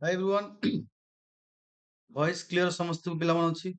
Hi everyone voice clear समस्त पिलामान अछि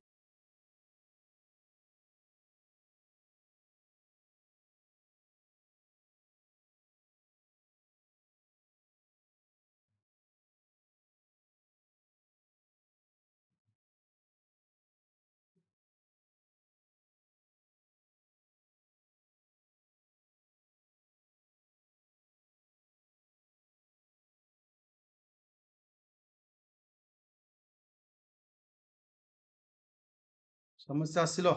समस्या आसिलो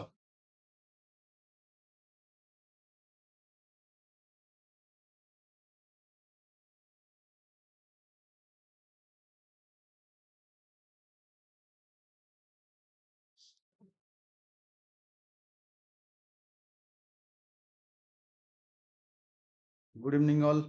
गुड इवनिंग ऑल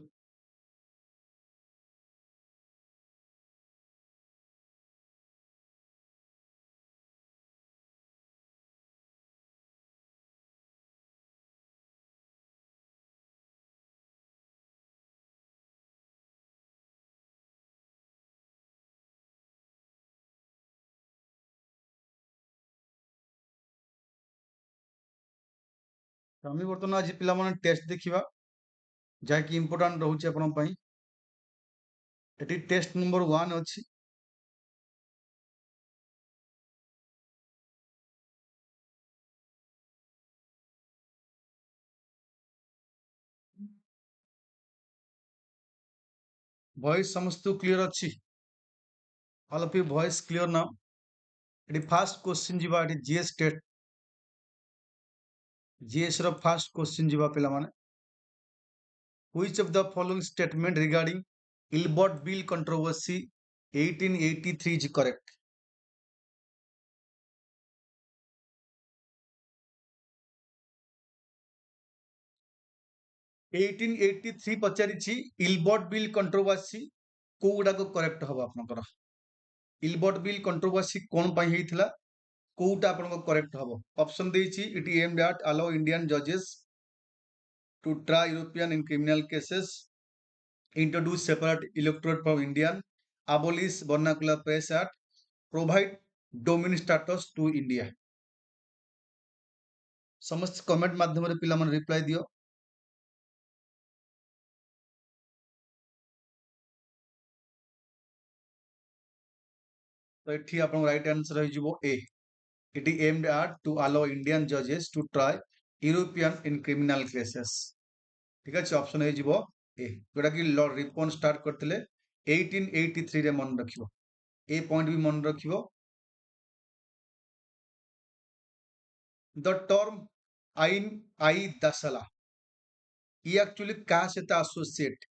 आमी वर्तमान आज पिलामान टेस्ट देखिबा जाकी इंपोर्टेंट रहउची आपन पई एटी टेस्ट नंबर 1 अछि वॉइस समस्त क्लियर अछि all of you voice clear now एटी फर्स्ट क्वेश्चन जिबा एटी जीएस टेस्ट जीएस रो फर्स्ट क्वेश्चन जिबा पिलामान which of the following statement regarding Ilbert Bill controversy 1883 is correct 1883 पचारिछि इलबर्ट बिल कंट्रोवर्सी कोउडा को करेक्ट हबो आपनकर इलबर्ट बिल कंट्रोवर्सी कोन पई हेइथिला कोउटा आपनको करेक्ट हबो ऑप्शन देइछि it aimed at allow Indian जजेस to try European in criminal cases introduce separate electorate from Indian abolish vernacular press act provide domain status to India समस्त कमेंट माध्यम रे पिला मन रिप्लाई दियो तो एठी आपन राइट आंसर होई जिवो ए it is aimed at to allow Indian judges to try European in criminal cases ठीक अछि ऑप्शन होई जिवो ए जोटा कि लॉर्ड रिपन स्टार्ट करथिले 1883 रे मन रखिबो ए पॉइंट भी मन रखिबो द टर्म आइन आई दसला ये एक्चुअली का सहित एसोसिएट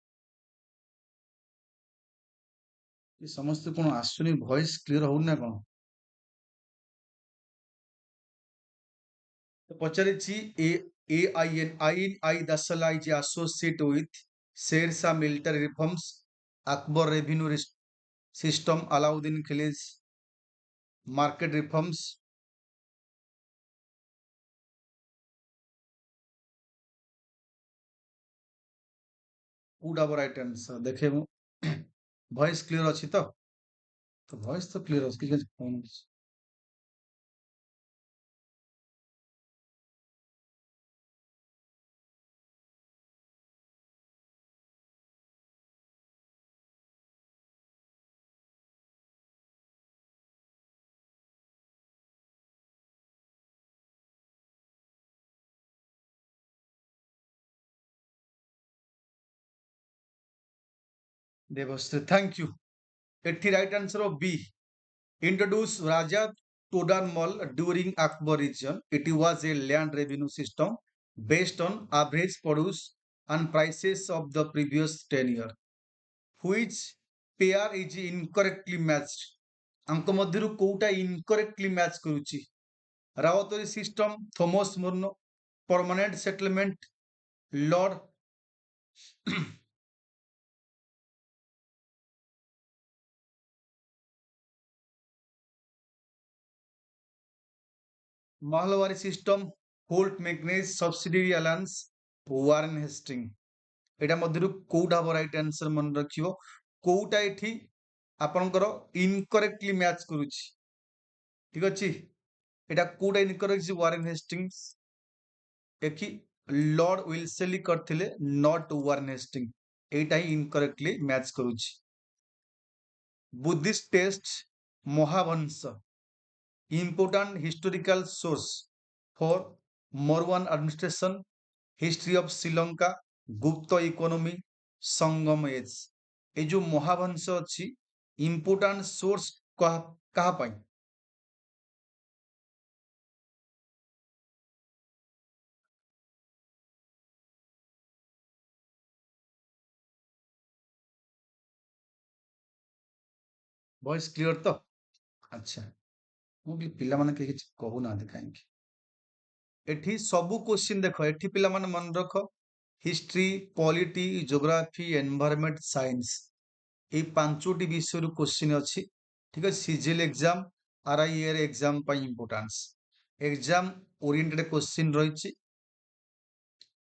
ये समस्त कोन आसुनी वॉइस क्लियर होउन ना कोन तो पचारिछि आइन आई दसला is associate with Sher Shah military reforms Akbar revenue system Alauddin Khilji market reforms कोडा राइट आंसर देखे मु वॉइस क्लियर अछि तो वॉइस तो क्लियर अछि कि फोन देवश्री थैंक यू एठी right answer of B introduced Rajat Todanmal during Akbar region. It was a land revenue system based on average produce and prices of the previous 10 year. Which pair is incorrectly matched? अंक मध्यरु कोउटा incorrectly match करूची ryotwari system Thomas Munro permanent settlement lord mahalwari system Holt Mackenzie subsidiary alliance Warren Hastings एटा मध्यरु कोउटा right answer मन रखियो कोउटा एठी ଆପଣଙ୍କର ଇନକରେକ୍ଟଲି match କରୁଛି। ଠିକ ଅଛି, ଏଟା କୋଉଟା ଇନକରେକ୍ଟ? ୱାରେନ୍ ହେଷ୍ଟିଙ୍ଗସ୍ ଏଠି ଲର୍ଡ ୱିଲସେଲି କରିଥିଲେ, ନଟ୍ ୱାରେନ୍ ହେଷ୍ଟିଙ୍ଗ। ଏଇଟା ହିଁ ଇନକରେକ୍ଟଲି ମ୍ୟାଚ୍ କରୁଛି। Buddhist text Mahavamsa important historical source for Morwan administration, history of Sri Lanka, Gupta economy, Sangam age। ଏ ଯୋଉ ମହାବଂଶ ଅଛି important source କାହା ପାଇଁ? ଭଏସ୍ କ୍ଲିୟର ତ? ଆଚ୍ଛା, ମୁଁ ବି ପିଲାମାନେ କେହି କିଛି କହୁନାହାନ୍ତି କାହିଁକି? ଏଠି ସବୁ କୋଶ୍ଚିନ୍ ଦେଖ, ଏଠି ପିଲାମାନେ ମନେ ରଖ, history, polity, geography, environment, science, এই ପାଞ୍ଚଟି ବିଷୟରୁ କୋଶ୍ଚିନ୍ ଅଛି। ଠିକ ଅଛି, ସିଜିଏଲ ଏକ୍ସାମ, ଆରଆଇଏର ଏକ୍ସାମ ପାଇଁ ଇମ୍ପୋର୍ଟାନ୍ସ, ଏକ୍ସାମ ଓରିଏଣ୍ଟେଡ କୋଶ୍ଚିନ୍ ରହିଛି।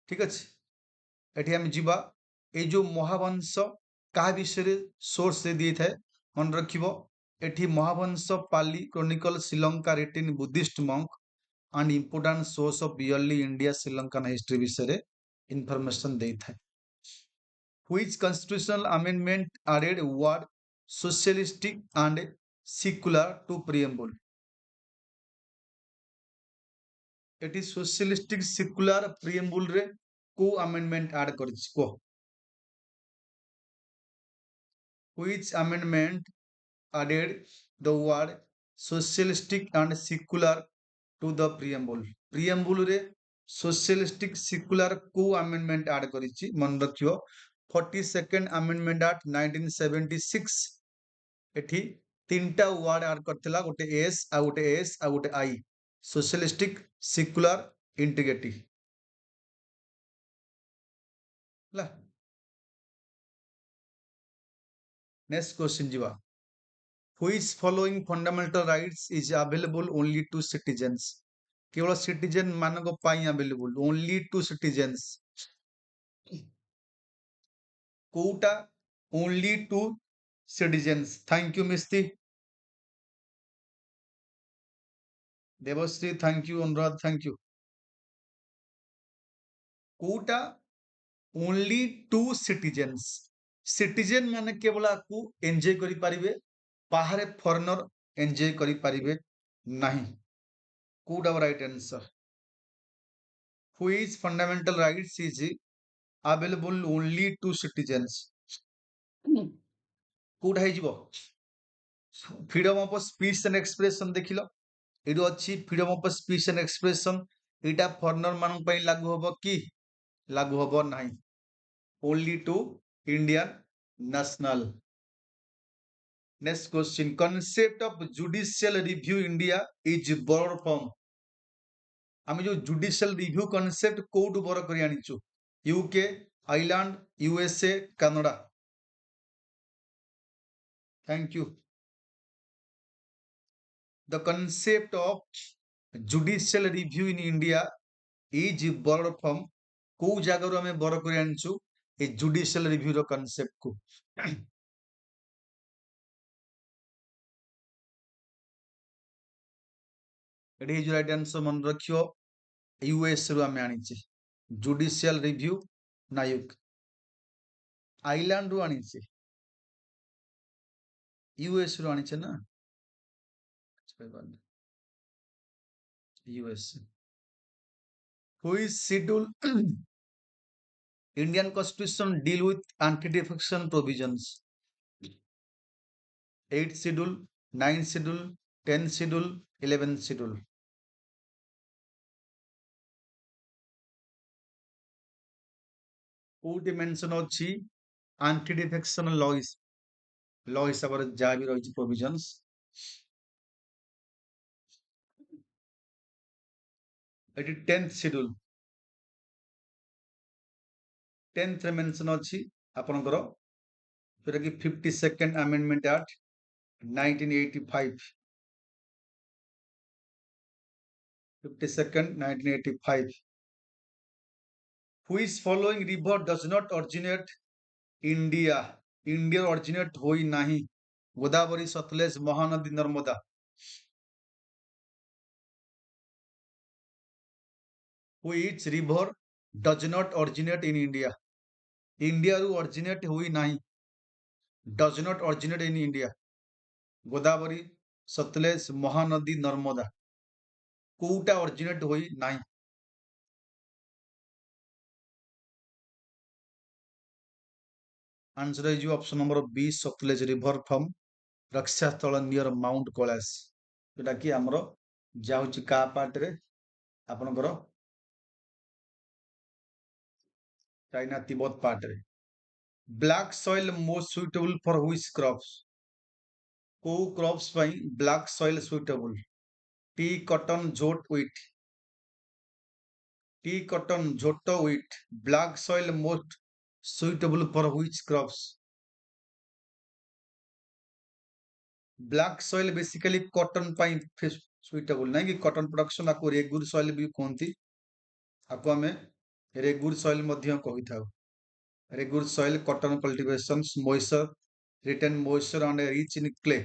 ଠିକ ଅଛି, ଏଠି ଆମେ ଯିବା। এই ଯୋଉ ମହାବଂଶ କାହା ବିଷୟରେ ସୋର୍ସ ଦେଇଥାଏ ମନେ ରଖିବ। ଏଠି Mahavamsa Pali chronicle Sri Lanka written Buddhist monk and important source of yearly India Sri Lankan history ବିଷୟରେ information ଦେଇଥାଏ। Which constitutional amendment added word socialistic and secular to preamble? ଏଠି socialistic secular preamble ରେ କୋଉ amendment add କରିଛି କୁହ? Which amendment added the word socialistic and secular to the preamble? preamble ରେ socialistic secular କୋଉ amendment add କରିଛି ମନେ ରଖିବ। 42nd amendment act 1976 ଏଠି ତିନିଟା ୱାର୍ଡ ଆଡ୍ କରିଥିଲା, ଗୋଟେ ଏସ୍ ଆଉ ଗୋଟେ ଏସ୍ ଆଉ ଗୋଟେ ଆଇ, ସୋସିଆଲିଷ୍ଟିକ ସେକୁଲାର ଇଣ୍ଟିଗ୍ରିଟି ହେଲା। ନେକ୍ସଟ କ୍ୱେଶ୍ଚିନ୍ ଯିବା। Which following fundamental rights is available only to citizens? କେବଳ ସିଟିଜେନ୍ ମାନଙ୍କ ପାଇଁ available, only to citizens। କୋଉଟା only to citizens? Thank you Mistry, Debashree thank you, Anuradha thank you। କୋଉଟା only to citizens? ସିଟିଜେନ୍ ମାନେ କେବଳ ଆକୁ ଏନ୍ଜୟ କରିପାରିବେ, ବାହାରେ ଫରେନର ଏନ୍ଜୟ କରିପାରିବେ ନାହିଁ। କୋଉଟା right answer? Which fundamental rights is available only to citizens? କୋଉଟା ହେଇଯିବ? Freedom of speech and expression ଦେଖିଲ, ଏଇଠି ଅଛି freedom of speech and expression, ଏଇଟା ଫରେନର ମାନଙ୍କ ପାଇଁ ଲାଗୁ ହବ କି? ଲାଗୁ ହବ ନାହିଁ, only to Indian national। Next question, concept of judicial review India is borrowed from? ଆମେ ଯୋଉ ଜୁଡିସିଆଲ ରିଭ୍ୟୁ କନସେପ୍ଟ କୋଉଠୁ ବର କରି ଆଣିଛୁ? UK, Ireland, USA, Canada. Thank you। The concept of judicial review in India is borrowed from? କୋଉ ଜାଗାରୁ ଆମେ ବର କରି ଆଣିଛୁ ଏ ଜୁଡିସିଆଲ ରିଭ୍ୟୁ ର କନସେପ୍ଟ କୁ? ଏଠି ହେଇଯିବ ରାଇଟ୍ ଆନ୍ସର, ମନେ ରଖିବ ୟୁଏସ୍ ରୁ ଆମେ ଆଣିଛେ ଜୁଡିସିଆଲ ରିଭ୍ୟୁ। ନାୟକ ଆଇର୍ଲାଣ୍ଡ ରୁ ଆଣିଛେ, ୟୁଏସ୍ ରୁ ଆଣିଛେ ନା, US. Which schedule Indian Constitution deal with anti-defection provisions? 8th schedule, 9th schedule, 10th schedule, 11th schedule। କୋଉଠି ମେନସନ ଅଛି ଆଣ୍ଟି ଡିଫେକ୍ସନ ଲ ହିସାବରେ ଯାହା ବି ରହିଛି ପ୍ରୋଭିଜନସ୍? ଏଠି 10th schedule, 10th ରେ ମେନସନ ଅଛି ଆପଣଙ୍କର ଯୋଉଟା କି 52nd amendment act 1985, 52nd 1985। Which following river does not originate India? India originate होई नहीं, Godavari सतलेज Mahanadi Narmada which river does not originate in India? India ରୁ originate हुई नहीं, does not originate in India. Godavari सतलेज Mahanadi Narmada कोउटा originate हुई नहीं. आंसर है जो option number B Sutlej river from Rakshastal near mount Kailash जोटा कि हमरो जाउची का पार्ट रे आपनकर चाइना तिब्बत पार्ट रे. Black soil most suitable for which crops? को क्रॉप्स पई black soil suitable? Tea cotton jute wheat. Tea cotton jute wheat. Black soil most suitable for which crops? Black soil basically cotton पई suitable नहीं कि cotton production आपको regur soil भी कहती आपको आम रेगुर सॉइल मध्य कही था. Regur soil cotton cultivation moisture retain moisture and rich in clay.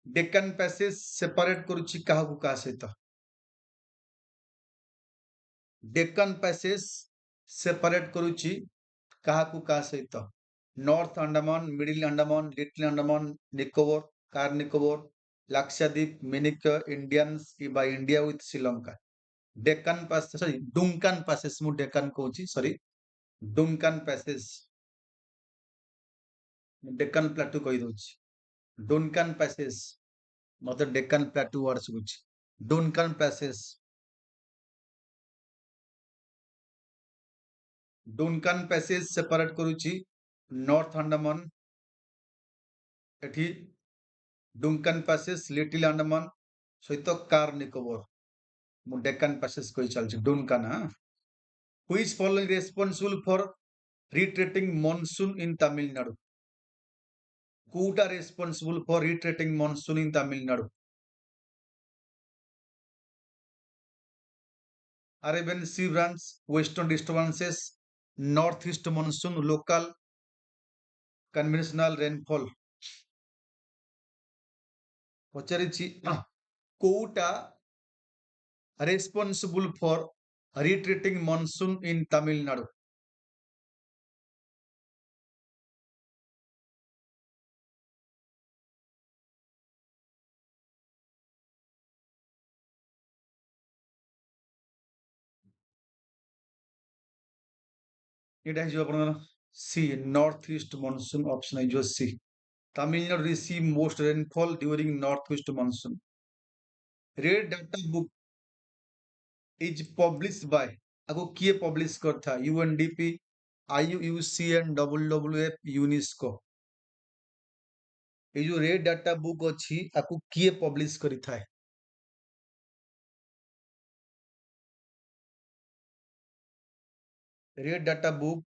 Deccan passage separate करूची काहाकू का सहित? डेक्कन पैसेज सेपरेट करूची काहाकू का सहित? North Andaman, middle Andaman, little Andaman, Nicobar, Car Nicobar, Lakshadweep, मिनिक इंडियंस बा India with Sri Lanka. Deccan passage sorry Duncan passage मु डेक्कन कहूची sorry Duncan passage Deccan plateau कही दउची. डुनकन पैसेज मतलब डेक्कन प्लाटू वर्ड सुबुची. Duncan passage. Duncan passage separate करूची नॉर्थ अंडमान एठी डुनकन पैसेज लिटिल अंडमान सहित कार निकोबर मु डेक्कन पैसेज कही चलची डुनकन. हां. Who is following responsible for retreating monsoon in Tamil Nadu? कोटा responsible for retreating monsoon in Tamil Nadu? Arabian Sea branch, western disturbances, northeast monsoon, local conventional rainfall. पचारिछि कोटा responsible for retreating monsoon in Tamil Nadu? It is your C. Northeast monsoon option is your C. Tamil Nadu receive most rainfall during northwest monsoon. Red data book is published by आपको किए publish करता UNDP, IUCN, WWF, UNESCO. ये जो red data book अच्छी आपको किए publish करी था? Red data book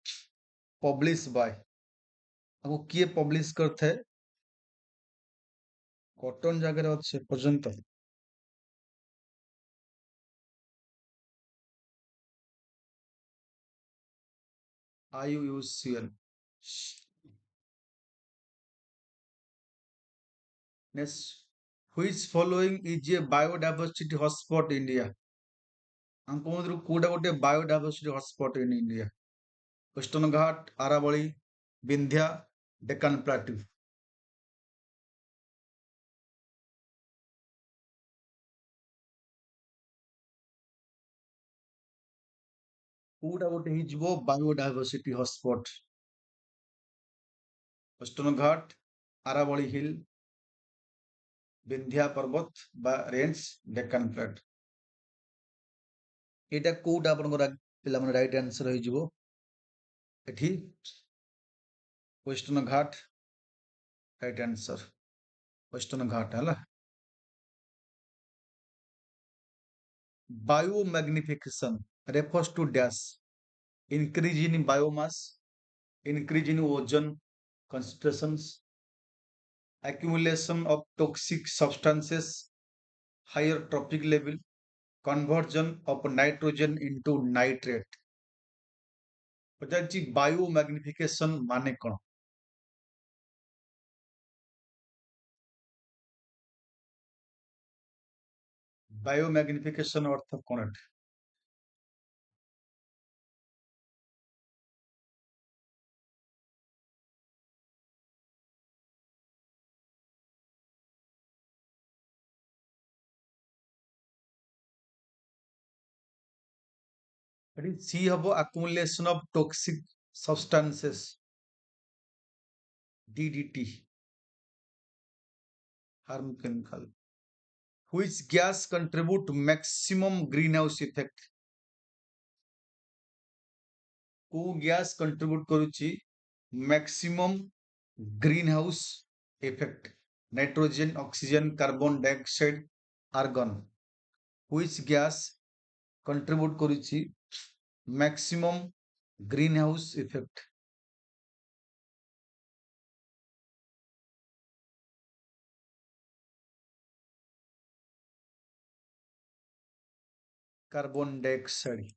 publish by आपको किए पब्लिश करते कॉटन जगह अच्छे पर्यंत IUCN. Next, which following is a biodiversity hotspot in India? हमको मतलब कोड़ा कोटे biodiversity hotspot in India. Western Ghat, Aravalli, Vindhya, Deccan plateau. कोड़ा कोटे हिजबो biodiversity hotspot. Western Ghat, Aravalli hill, Vindhya पर्वत बा रेंज, डेक्कन प्लेट. एटा कोटा आपनकर पिला मन राइट आंसर होई जिवो एठी वेस्टर्न घाट राइट आंसर. वेस्टर्न घाट हला. Biomagnification refers to dash. Increase in biomass, increase in ozone concentrations, accumulation of toxic substances, higher trophic level, conversion of nitrogen into nitrate. पचाची biomagnification माने कौन? ବାୟୋମ୍ୟାଗ୍ନିଫିକେସନ ଅର୍ଥ କଣ ଏଠି? ଏଠି ସି ହବ accumulation of toxic substances DDT harm chemical. Which gas contribute maximum greenhouse effect? କୋଉ gas contribute କରୁଛି maximum greenhouse effect? Nitrogen, oxygen, carbon dioxide, argon. Which gas contribute କରୁଛି maximum greenhouse effect? Carbon dioxide.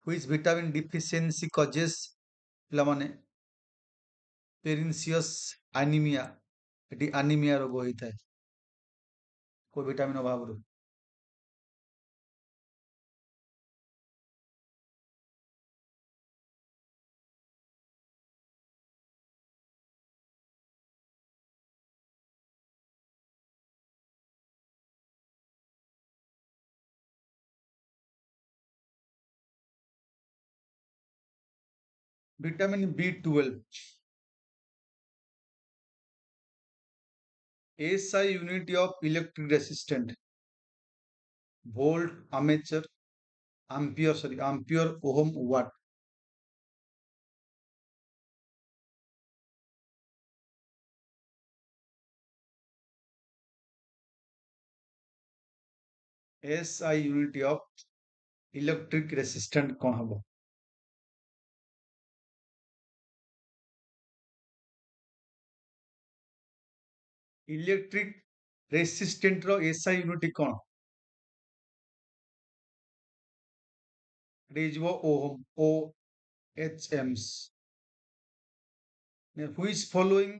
Which vitamin deficiency causes ପିଲାମାନେ pernicious anemia? ଏଠି anemia ରୋଗ ହୋଇଥାଏ କୋଉ vitamin ଅଭାବରୁ? Vitamin B12. SI unit of electric resistant. Volt, ampere, ohm, watt. SI unit of electric resistant कौन हबो? Electric resistant रो SI unit कौन? रेजवो ohm, OHMs. Which following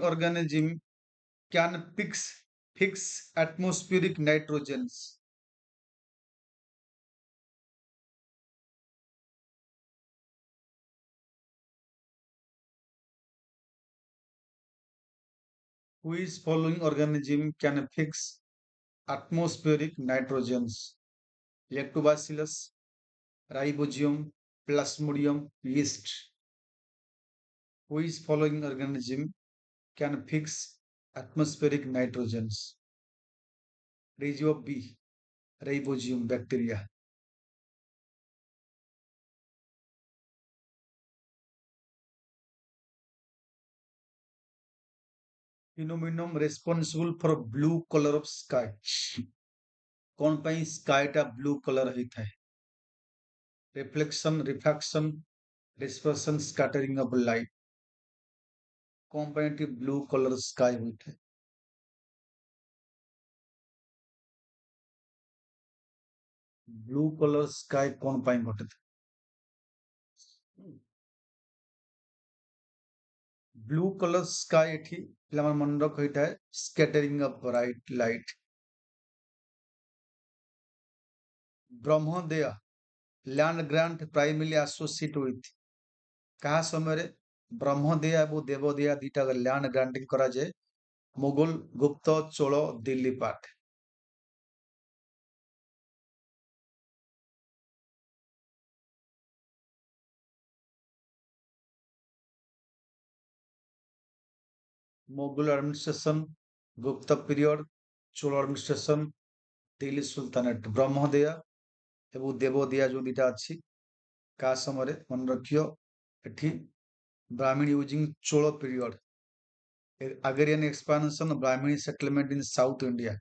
organism can fix atmospheric nitrogens? Which following organism can fix atmospheric nitrogens? Lactobacillus, Ribosium, Plasmodium, yeast. Which following organism can fix atmospheric nitrogens? Ratio B, Ribosium bacteria. Phenomenon responsible for blue color of sky. कौन पाई sky टा blue color होता है? Reflection, refraction, dispersion, scattering of light. कौन पाई blue color sky होता है? Blue color sky कौन पाई होता है? Blue color sky एठी पिलामान मन रख होता है scattering of bright light. ब्रह्मोदय land grant primarily associate with कहा समय ब्रह्मोदय और देवोदय दीटा land granting करा जाए मुगल गुप्त चोल दिल्ली पाठ Mughal administration Gupta period Chola administration Delhi sultanate ब्रह्मोदय और देवोदय जो दीटा अच्छी का समय मन रखियो एठी ब्राह्मण using Chola period agrarian expansion Brahmini settlement in South India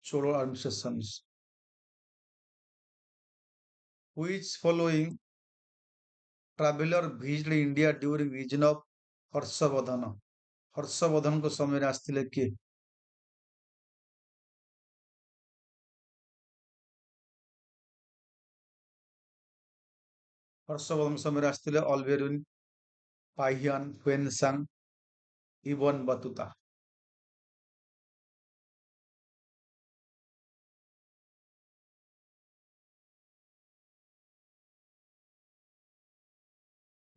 Cholo administrations. Which following traveler visited India during region of Harshvardhan Harshvardhan को समय आसथिले किए हर्षवर्धन समय आसथिले अल्बेरुइन पाहियान Hiuen Tsang Ibn Battuta.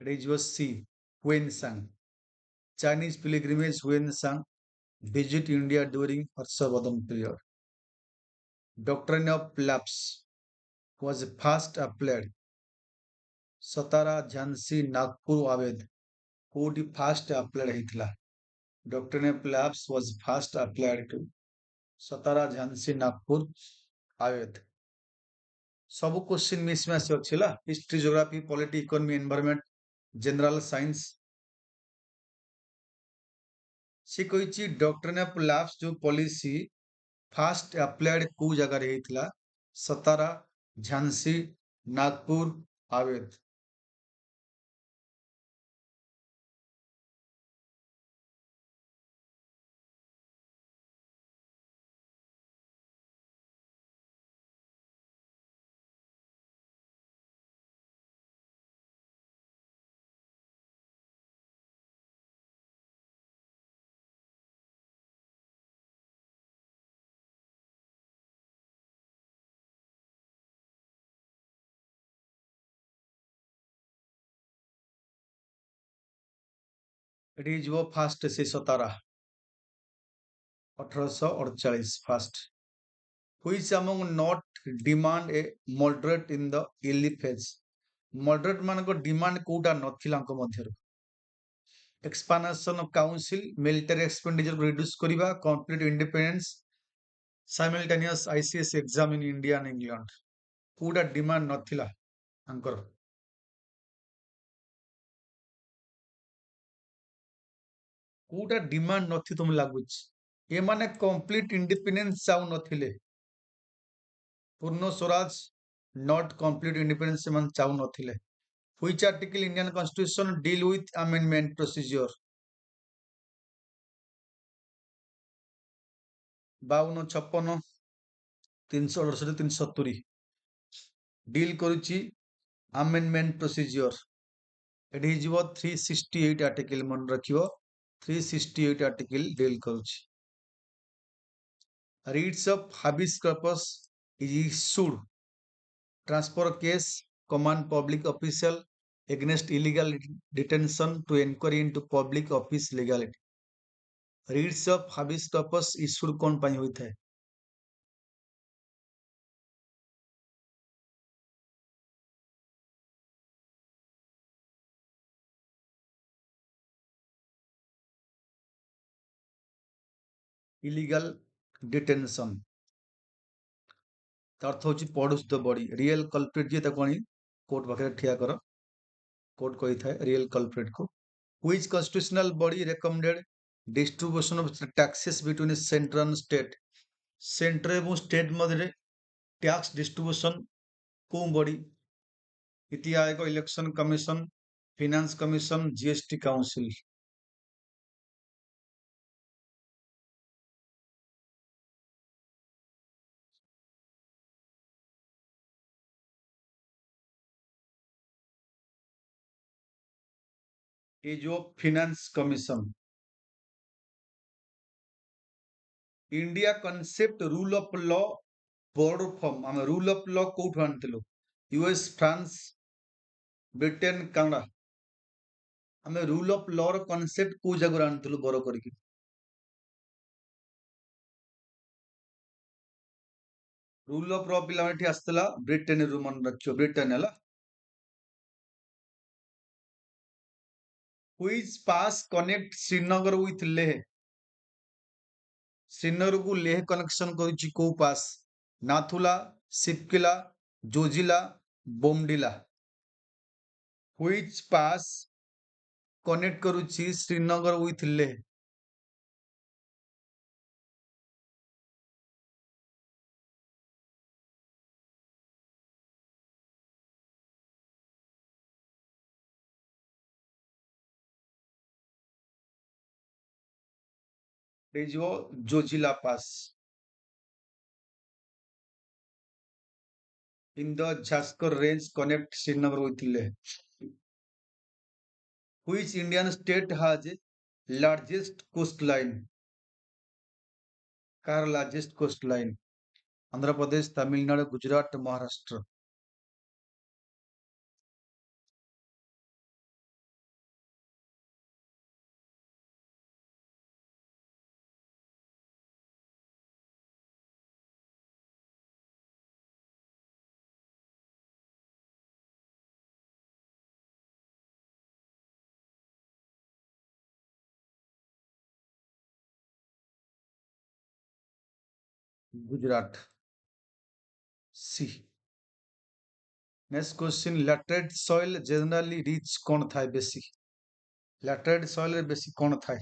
It was C. Huan Sang. Chinese pilgrimage Huan Sang visit India during Harshavardhan period. Doctrine of lapse was first applied Satara, Jhansi, Nagpur, Aved. କୋଉଠି first applied ହେଇଥିଲା? Doctrine of lapse was first applied to Satara, Jhansi, Nagpur, Awadh. ସବୁ question mismatch ଅଛି ହେଲା, history, geography, polity, economy, environment, general science. ସେ କହିଛି doctrine of lapse ଯୋଉ policy first applied କୋଉ ଜାଗାରେ ହେଇଥିଲା? ସତାରା, ଝାନ୍ସୀ, ନାଗପୁର, ଆୱେଧ। ଏଠି ଯିବ ଫାଷ୍ଟ ସେ Satara 1848 first. Which among not demand a moderate in the early phase? Moderate ମାନଙ୍କ demand କୋଉଟା ନଥିଲା ଙ୍କ ମଧ୍ୟରୁ? Expansion of council, military expenditure reduce କରିବା, complete independence, simultaneous ICS exam in India and England। କୋଉଟା demand ନଥିଲା ତାଙ୍କର? କୋଉଟା demand ନଥି ତମକୁ ଲାଗୁଛି? ଏମାନେ complete independence ଚାହୁଁନଥିଲେ। ପୂର୍ଣ୍ଣ ସ୍ୱରାଜ not complete independence ସେମାନେ ଚାହୁଁନଥିଲେ। Which article Indian Constitution deal with amendment procedure? 52, 56, 368, 370 deal କରୁଛି ଆମେଣ୍ଡମେଣ୍ଟ ପ୍ରୋସିଜିଓର। ଏଠି ହେଇଯିବ 368 ଆର୍ଟିକଲ, ମନେ ରଖିବ 368 ଆର୍ଟିକଲ ଡିଲ୍ କରୁଛି। Writs of habeas corpus is issued transfer case command public official against illegal detention to inquiry into public office legality। Writs of habeas corpus issued କଣ ପାଇଁ ହୋଇଥାଏ? Illegal detention. ତା ଅର୍ଥ ହଉଛି ପଢୁଛି ତ ବଡି। ରିଏଲ କଲପ୍ରିଟ ଯିଏ ତାକୁ ଆଣି କୋର୍ଟ ପାଖରେ ଠିଆ କର, କୋର୍ଟ କହିଥାଏ ରିଏଲ କଲପ୍ରିଟ କୁ। Which constitutional body recommended distribution of taxes between central and state? Central ଏବଂ ଷ୍ଟେଟ୍ ମଧ୍ୟରେ ଟ୍ୟାକ୍ସ ଡିଷ୍ଟ୍ରିବ୍ୟୁସନ କୋଉ body? NITI Aayog, election commission, finance commission, GST council. ये जो finance commission. India concept rule of law borrowed from आम rule of law कोठु आनथिलु? US, France, Britain, Canada. आम rule of law रो कॉन्सेप्ट को जगह आनथिलु बरो करके? रूल ऑफ लॉ पिला एठी आस्तला ब्रिटेन रु, मन रखियो ब्रिटेन हला। Which pass connect Srinagar with Leh? Srinagar କୁ ଲେହ କନେକ୍ସନ କରୁଛି କୋଉ pass? Nathula, Shipkila, Zojila, Bomdila. Which pass connect କରୁଛି ଶ୍ରୀନଗର with ଲେହ? ହେଇଯିବ Zojila pass. In the Jaskar range connect Srinagar with Leh. Which Indian state has Largest coastline. Car largest coastline. Andhra Pradesh, Tamil Nadu, Gujarat, Maharashtra. Gujarat. C. Next question. Laterite soil generally rich कौन था बेसी? Laterite soil रे बेसी कौन था?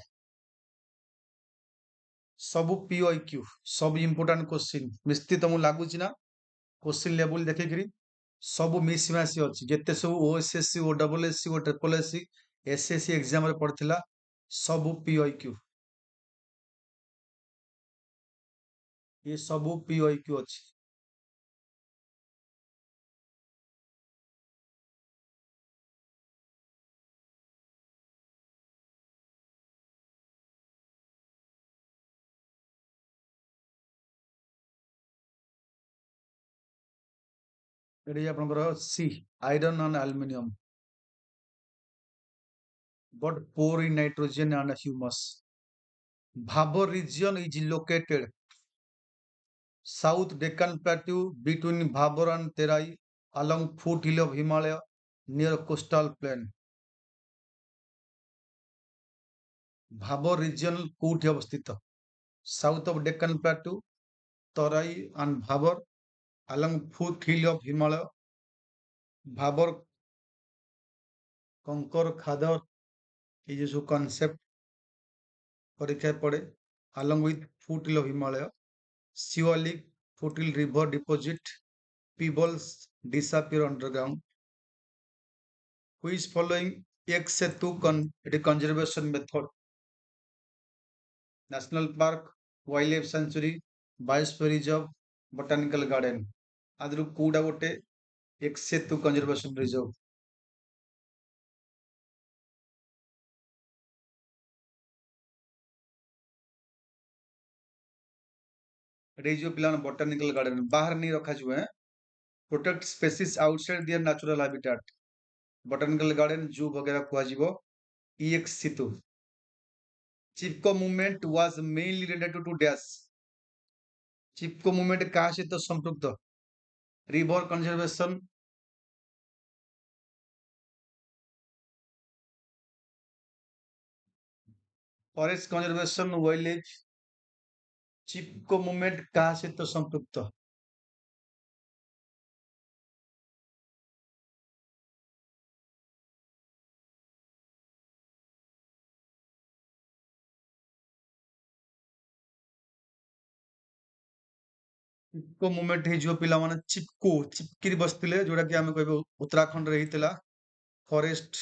ସବୁ POQ ସବୁ important question Mistry ତମକୁ ଲାଗୁଛି ନା क्वेश्चन लेवल देखिकରି ସବୁ ମିଶି ମାସି ଅଛି ଯେତେ ସବୁ OSSC ଓ SSC ଓ SSC SSC एग्जाम ରେ पड़िଥିଲା ସବୁ POQ ये ସବୁ POQ ଅଛି ଏଠି ଆପଣଙ୍କର C iron and aluminium but poor in nitrogen and humus Bhabur region is located South Deccan Plateau between Bhabur and Terai along foothill of Himalaya near coastal plain Bhabur region କୋଉଠି ଅବସ୍ଥିତ South of Deccan Plateau Tarai and Bhabur along foothill of Himalaya Bhabur कंकर खादर ये जो concept परीक्षा पड़े along with foothill of Himalaya Siwalik foothill river deposit pebbles disappear underground who is following X setu conservation method national park wildlife sanctuary biosphere reserve botanical garden आदि कोड़ा गोटे X setu conservation reserve एटे जो पिलान botanical garden बाहर नहीं रखा जो है protect species outside their natural habitat botanical garden zoo वगैरह कुआ जीवो EX situ Chipko movement was mainly related to dash Chipko movement कहाँ से तो संपृक्त river conservation forest conservation wildlife चिपको movement कहाँ से तो संपृक्त चिपको मूवमेंट हे जो पिला माने चिपको चिपकिरी बसतिले जोड़ा कि हमें कहबो उत्तराखंड रे हितला फॉरेस्ट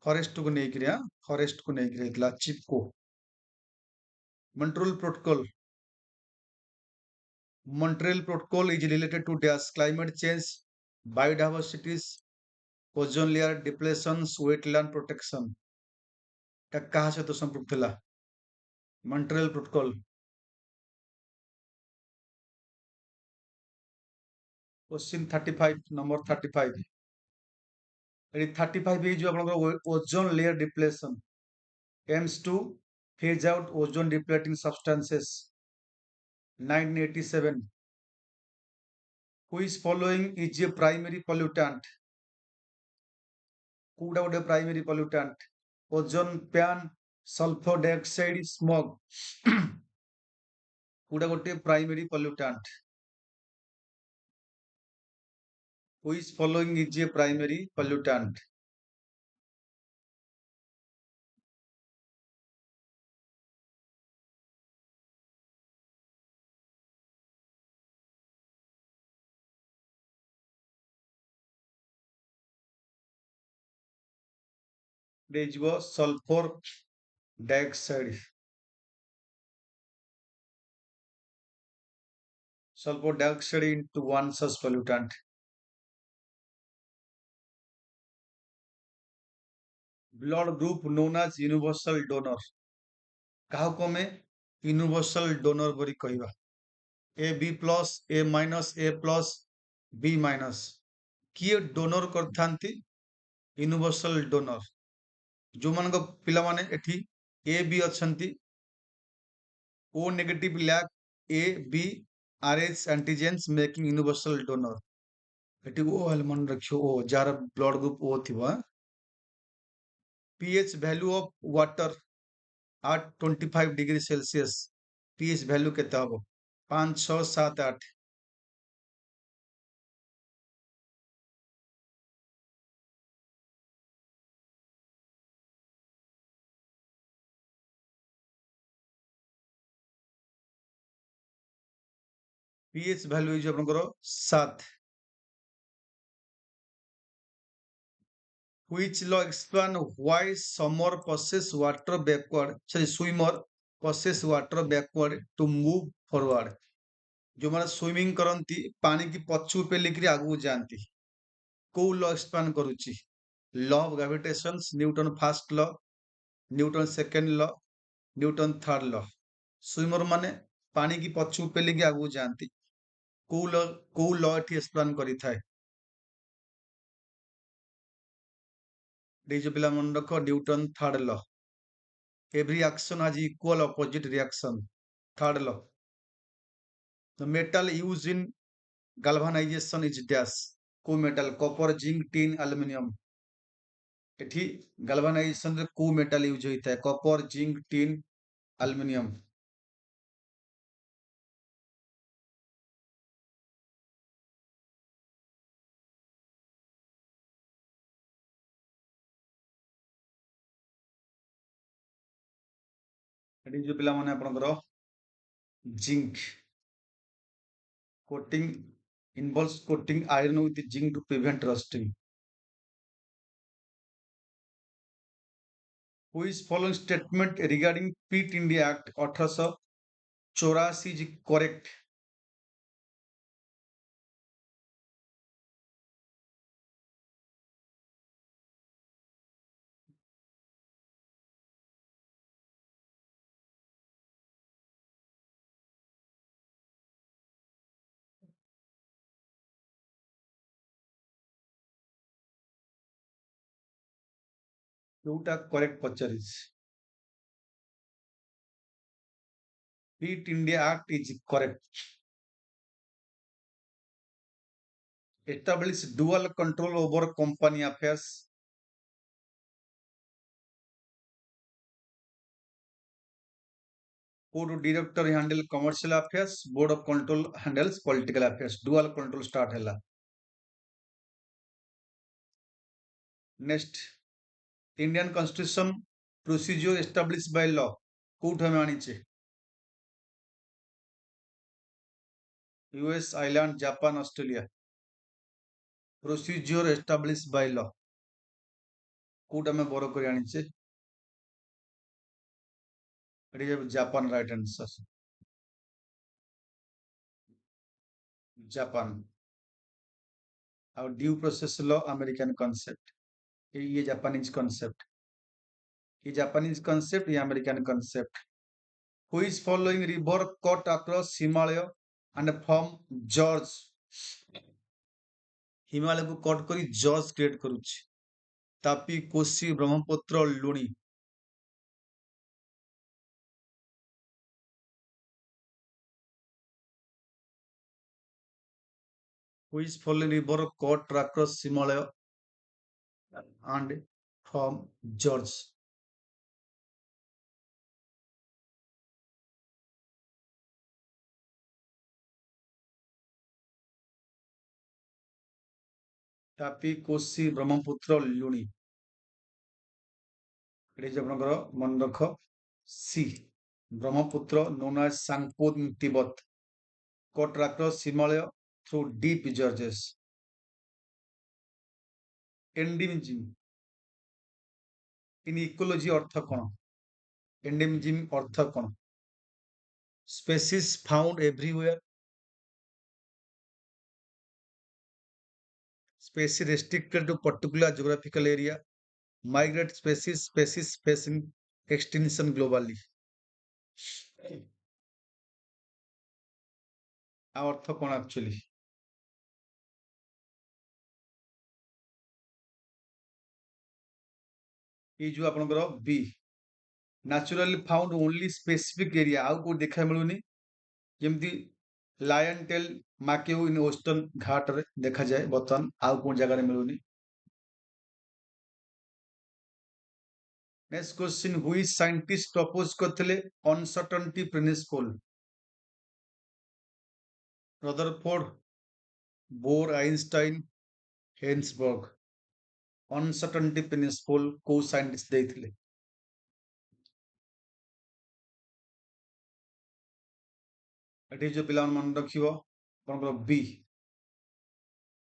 फॉरेस्ट को नहीं किया फॉरेस्ट को नहीं किया चिपको Montreal Protocol. Montreal Protocol is related to dash climate change, biodiversity, ozone layer depletions, wetland protection. ता कहाँ से तो संपृक्त थिला Montreal Protocol. Question 35 number 35. Eighty 35 is जो आपनकर ozone layer depletion aims to phase out ozone depleting substances 1987 who is following is a primary pollutant कोड़ा गोटे primary pollutant ozone प्यान sulphur dioxide smog कोड़ा गोटे primary pollutant who is following is a primary pollutant there is sulfur dioxide sulfur dioxide into one such pollutant blood group known as universal donor काहको आमे universal donor बोली कहबा A B plus A minus A plus B minus किए donor करथांती universal donor जो मान पिला माने एठी ए बी अछंती O negative lack A B R H antigens making universal donor एटी ओ हेल मन रखियो ओ जार ब्लड ग्रुप ओ थिबा pH value of water at 25 degree Celsius pH value केते हबो 5 6 7 8 pH value इज आपनकर 7 which law explain why summer possess water backward sorry swimmer possess water backward to move forward जो माने swimming करंती पानी की पछु पेलिकरी आगु जानती को लॉ एक्सप्लेन करूची law of gravitation Newton first law Newton second law Newton third law swimmer माने पानी की पछु पेलिकी आगु जानती को लॉ एठी एक्सप्लेन करी थाए जो पिला मन रख Newton third law every action has equal opposite reaction third law the metal used in galvanization is dash को metal copper zinc tin aluminium एठी galvanization रे को मेटल यूज होइता है कॉपर जिंक टिन एल्युमिनियम एठी जो पिला माने आपनकर zinc coating involves coating iron with zinc to prevent rusting. Who is following statement regarding Fit India Act 1884 is correct? Youtta correct pachariz. Fit India Act is correct. Establish dual control over company affairs. Board of director handle commercial affairs. Board of control handles political affairs. Dual control start hela. Next, Indian Constitution procedure established by law. कोठ हमें आनी चाहिए US, Ireland, Japan, Australia. Procedure established by law. कोठ हमें बोरो कर आनी चाहिए Japan right answer Japan और due process law American concept ये जापानीज कॉन्सेप्ट ये जापानीज कॉन्सेप्ट ये American concept who is following river cut across Himalaya and from gorge Himalaya को कट करी जॉर्ज क्रिएट करूची Tapi Kosi Brahmaputra Luni who is following river cut across Himalaya and from George. Tapi Kosi Brahmaputra Luni मन रख सी Brahmaputra known as Sangpo in Tibet cut across Himalaya through deep gorges. Endemism in ecology अर्थ कौन endemism अर्थ कौन species found everywhere species restricted to particular geographical area migrate species facing extinction globally. ଆ ଅର୍ଥ କଣ actually? ଏଇ ଯୋଉ ଆପଣଙ୍କର ବି naturally found only specific area, ଆଉ କୋଉ ଦେଖା ମିଳୁନି। ଯେମିତି lion tail macaque in western ଘାଟରେ ଦେଖାଯାଏ, ବର୍ତ୍ତମାନ ଆଉ କୋଉ ଜାଗାରେ ମିଳୁନି। Next question, which scientist propose କରିଥିଲେ uncertainty principle? Rutherford, Bohr, Einstein, Heisenberg. Uncertainty principle କୋଉ ସାଇଣ୍ଟିଷ୍ଟ ଦେଇଥିଲେ? ଏଠି ଯୋଉ ପିଲାମାନେ ମନେ ରଖିବ ଆପଣଙ୍କର ବି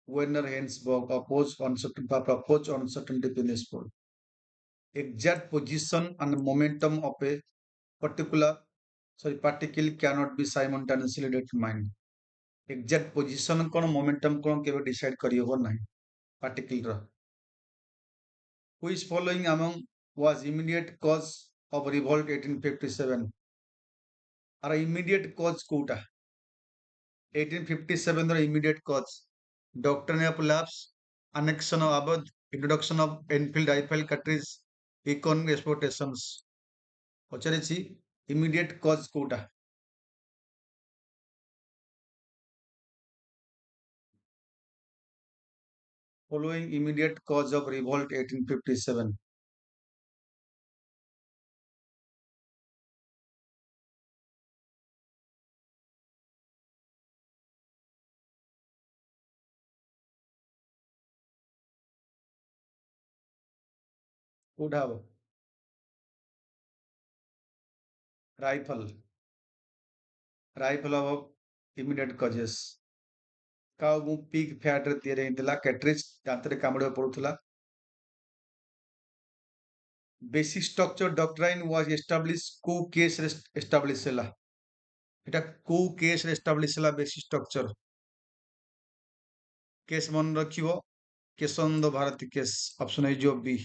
ୱେର୍ନର ହେନ୍ସବର୍ଗ proposed uncertainty principle. Exact position and momentum of a particle cannot be simultaneously determined. Exact position कौन momentum कौन केवल decide करी होगा नहीं particle रा. Which following among was immediate cause of revolt 1857? आर immediate cause कोटा 1857 रा immediate cause doctrine of lapse, annexion of Abad, introduction of Enfield rifle cartridge, economic exploitations. ପଚାରିଛି immediate cause କୋଉଟା? Following immediate cause of revolt 1857. କୋଉଟା ହବ? Rifle ହବ immediate causes. କାଉ pick fat ରେ ତିଆରି ହେଇଥିଲା କ୍ୟାଟ୍ରିଜ, ଦାନ୍ତରେ କାମୁଡ଼ିବାକୁ ପଡୁଥିଲା। ବେସିକ୍ ଷ୍ଟ୍ରକ୍ଚର ଡକ୍ଟ୍ରାଇନ୍ ୱାଜ ଏଷ୍ଟାବ୍ଲିଶ କୋଉ କେସ୍ ରେ ଏଷ୍ଟାବ୍ଲିଶ ହେଲା? এটা କୋଉ କେସ୍ ରେ ଏଷ୍ଟାବ୍ଲିଶ ହେଲା ବେସିକ୍ ଷ୍ଟ୍ରକ୍ଚର? କେସ୍ ମନେ ରଖିବ, କେଶନ୍ଦ ଭାରତୀ କେସ୍, ଅପସନ ହେଇଯିବ B.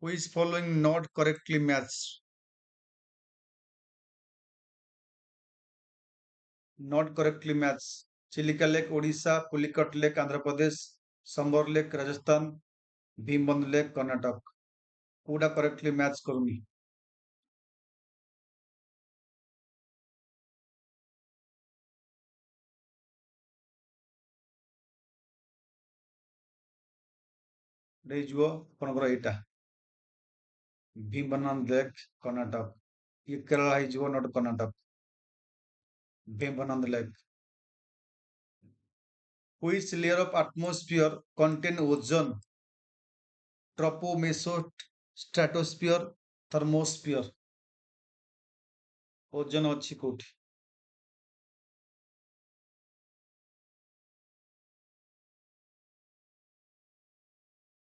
Which following not correctly matched? Not correctly matched. Chilika lake Odisha, Pulicat lake Andhra Pradesh, Sambhar lake Rajasthan, Bhimbandh lake Karnataka. कोडा करेक्टली मैच करूनी? रेजुओ आपनकर एटा भीमबंध लेक कर्नाटक, ये केरला हिजो not Karnataka. Bhimbandh lake. Which layer of atmosphere contain ozone? Tropo, meso, stratosphere, thermosphere. ओजन अच्छी कोठी?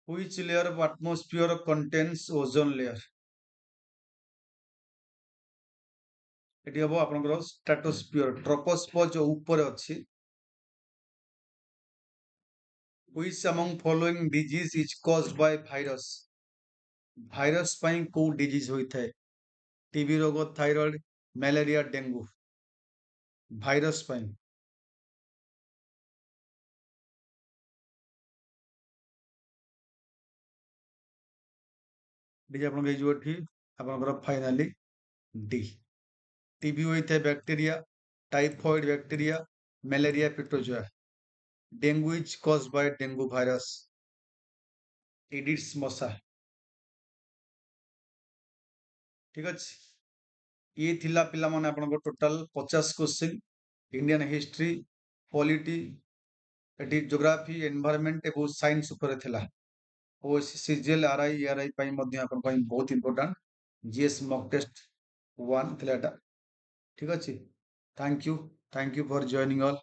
Which layer of atmosphere contains ozone layer? Eighty हबो आपनकर stratosphere, troposphere जो ऊपर अछि। Which among following disease is caused by virus? Virus ପାଇଁ କୋଉ disease ହୋଇଥାଏ? टीबी रोग, थायराइड, ମ୍ୟାଲେରିଆ, ଡେଙ୍ଗୁ। ଭାଇରସ ପାଇଁ ଡି ଆପଣଙ୍କ ହେଇଯିବ ଏଠି ଆପଣଙ୍କର ଫାଇନାଲି ଡି। टीबी ହୋଇଥାଏ bacteria, typhoid bacteria, malaria protozoa. Dengue is caused by dengue virus, Aedes मशा। ठीक अछि, ये थिला पिला माने आपनको total 50 question Indian history, polity, एटी ज्योग्राफी, एनवायरनमेंट एवं साइंस ऊपर थिला। ओएसएससी जेल आरआई एआरआई ପାଇଁ ମଧ୍ୟ ଆପଣ ପାଇଁ ବହୁତ important जीएस मॉक टेस्ट 1 थिला एटा। ठीक अछि, thank you for joining all.